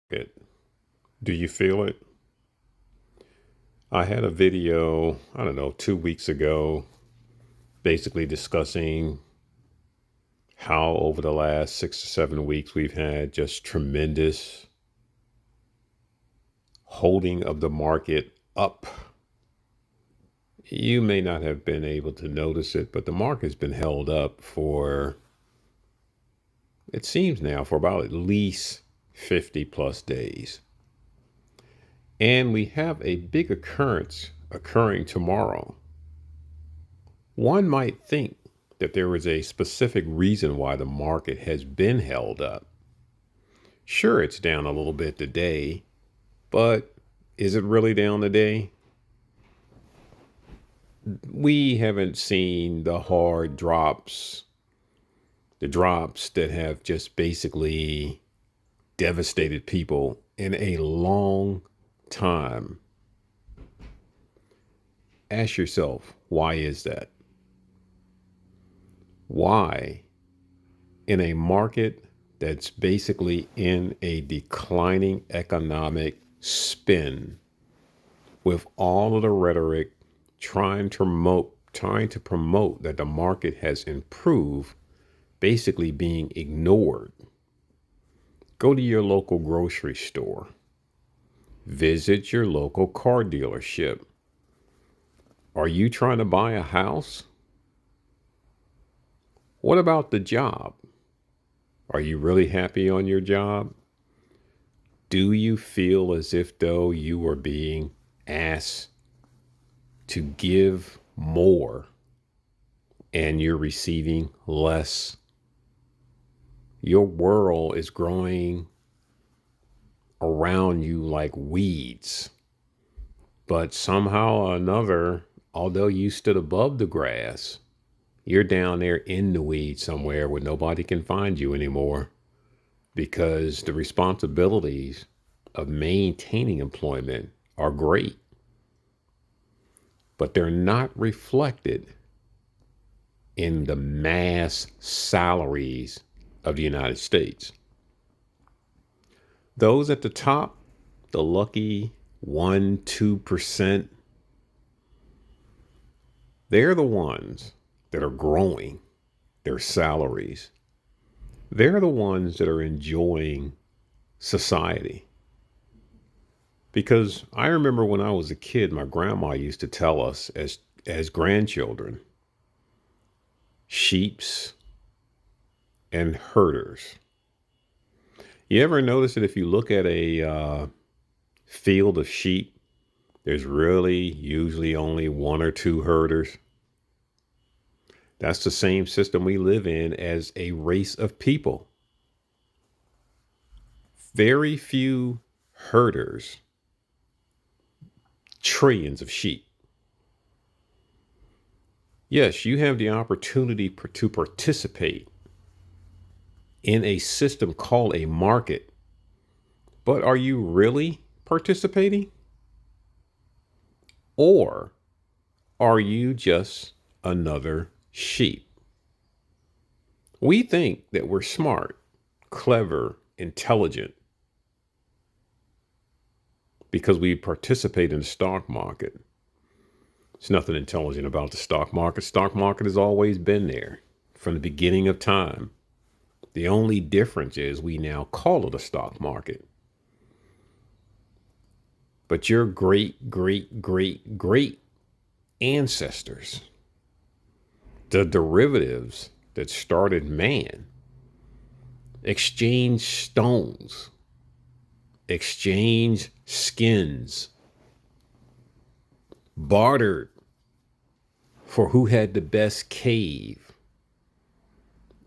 It. Do you feel it? I had a video, I don't know, 2 weeks ago, basically discussing how over the last 6 to 7 weeks we've had just tremendous holding of the market up. You may not have been able to notice it, but the market's been held up for, it seems now, for about at least 50 plus days. And we have a big occurrence occurring tomorrow. One might think that there is a specific reason why the market has been held up. Sure, it's down a little bit today, but is it really down today? We haven't seen the hard drops, the drops that have just basically devastated people in a long time. Ask yourself, why is that? Why, in a market that's basically in a declining economic spin, with all of the rhetoric trying to promote that the market has improved, basically being ignored? Go to your local grocery store, visit your local car dealership. Are you trying to buy a house? What about the job? Are you really happy on your job? Do you feel as if though you are being asked to give more and you're receiving less? Your world is growing around you like weeds, but somehow or another, although you stood above the grass, you're down there in the weeds somewhere where nobody can find you anymore, because the responsibilities of maintaining employment are great, but they're not reflected in the mass salaries of the United States. Those at the top, the lucky 1, 2%, they're the ones that are growing their salaries. They're the ones that are enjoying society. Because I remember when I was a kid, my grandma used to tell us as grandchildren, sheeps and herders. You ever notice that if you look at a field of sheep, there's really usually only one or two herders? That's the same system we live in as a race of people. Very few herders, trillions of sheep. Yes, you have the opportunity to participate in a system called a market, but are you really participating? Or are you just another sheep? We think that we're smart, clever, intelligent because we participate in the stock market. There's nothing intelligent about the stock market. Stock market has always been there from the beginning of time. The only difference is we now call it a stock market. But your great, great, great, great ancestors, the derivatives that started man, exchanged stones, exchanged skins, bartered for who had the best cave.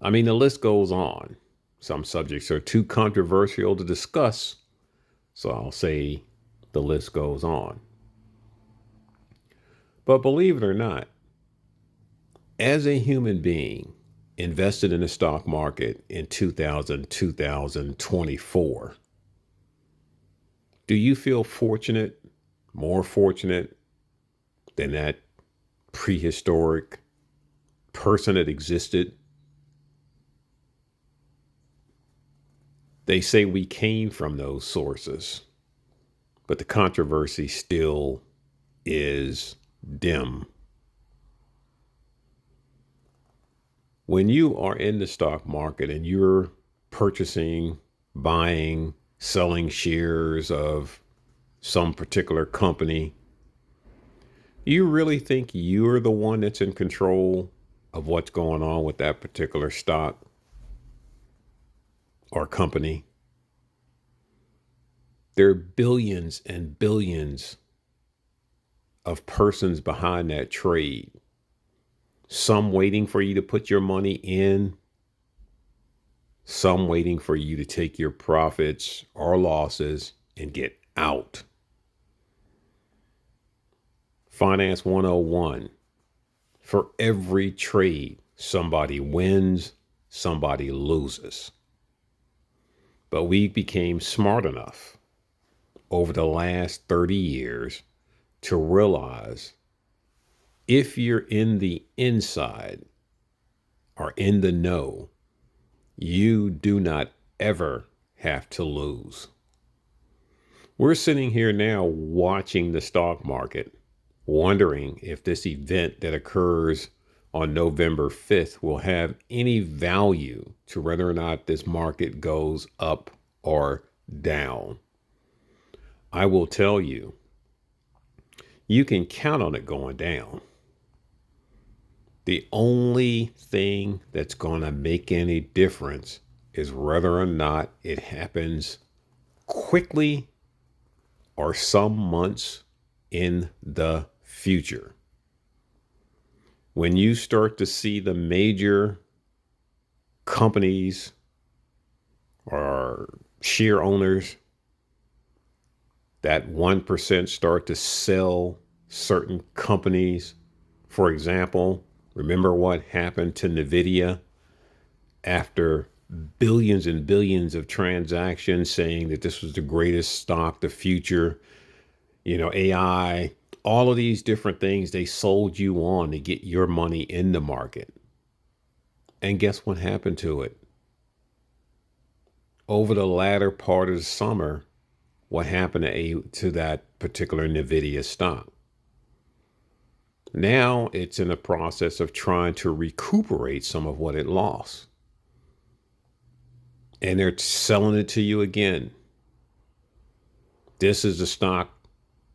I mean, the list goes on. Some subjects are too controversial to discuss, so I'll say the list goes on. But believe it or not, as a human being invested in the stock market in 2024, do you feel fortunate, more fortunate than that prehistoric person that existed? They say we came from those sources, but the controversy still is dim. When you are in the stock market and you're purchasing, buying, selling shares of some particular company, you really think you're the one that's in control of what's going on with that particular stock or company? There are billions and billions of persons behind that trade. Some waiting for you to put your money in, some waiting for you to take your profits or losses and get out. Finance 101. For every trade, somebody wins, somebody loses. But we became smart enough over the last 30 years to realize if you're in the inside or in the know, you do not ever have to lose. We're sitting here now watching the stock market, wondering if this event that occurs on November 5th will have any value to whether or not this market goes up or down. I will tell you, you can count on it going down. The only thing that's going to make any difference is whether or not it happens quickly or some months in the future. When you start to see the major companies or share owners, that 1% start to sell certain companies. For example, remember what happened to NVIDIA after billions and billions of transactions saying that this was the greatest stock, the future, AI, all of these different things they sold you on to get your money in the market. And guess what happened to it? Over the latter part of the summer, what happened to that particular NVIDIA stock? Now it's in the process of trying to recuperate some of what it lost. And they're selling it to you again. This is the stock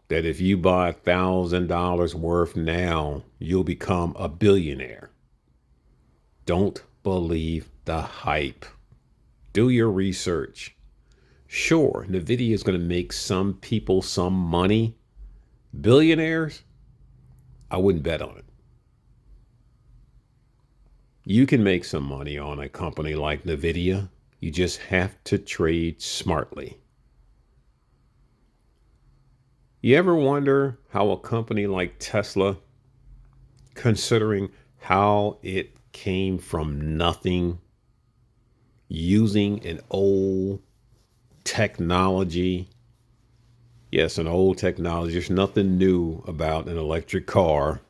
that if you buy $1,000 worth now, you'll become a billionaire. Don't believe the hype. Do your research. Sure, NVIDIA is going to make some people some money. Billionaires, I wouldn't bet on it. You can make some money on a company like NVIDIA. You just have to trade smartly. You ever wonder how a company like Tesla, considering how it came from nothing, using an old technology? Yes, an old technology. There's nothing new about an electric car.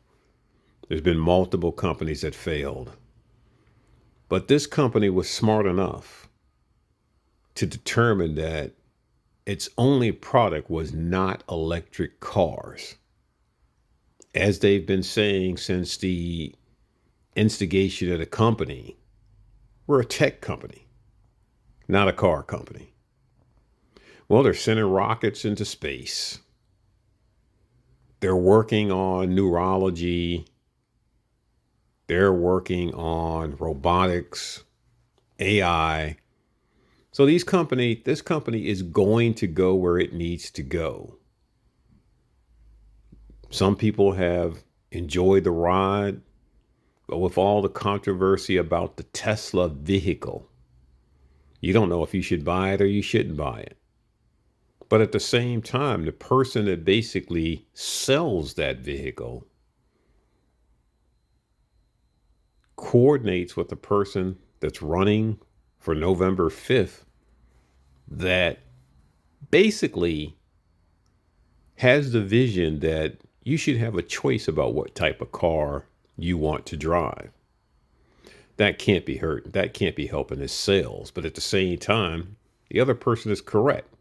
There's been multiple companies that failed. But this company was smart enough to determine that its only product was not electric cars. As they've been saying since the instigation of the company, we're a tech company, not a car company. Well, they're sending rockets into space. They're working on neurology. They're working on robotics, AI. So this company is going to go where it needs to go. Some people have enjoyed the ride, but with all the controversy about the Tesla vehicle, you don't know if you should buy it or you shouldn't buy it. But at the same time, the person that basically sells that vehicle coordinates with the person that's running for November 5th that basically has the vision that you should have a choice about what type of car you want to drive. That can't be hurt. That can't be helping his sales. But at the same time, The other person is correct.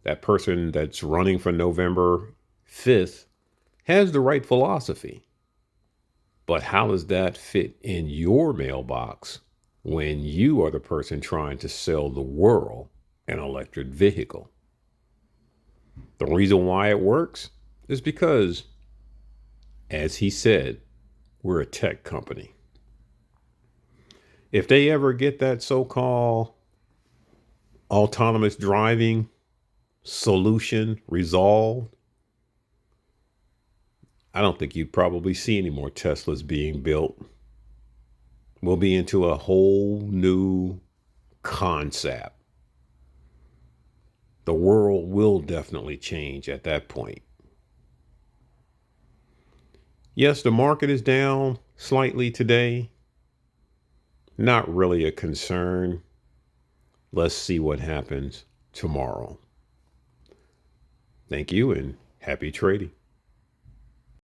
That person that's running for November 5th has the right philosophy. But how does that fit in your mailbox when you are the person trying to sell the world an electric vehicle? The reason why it works is because, as he said, we're a tech company. If they ever get that so-called autonomous driving solution resolved, I don't think you'd probably see any more Teslas being built. We'll be into a whole new concept. The world will definitely change at that point. Yes, the market is down slightly today. Not really a concern. Let's see what happens tomorrow. Thank you and happy trading.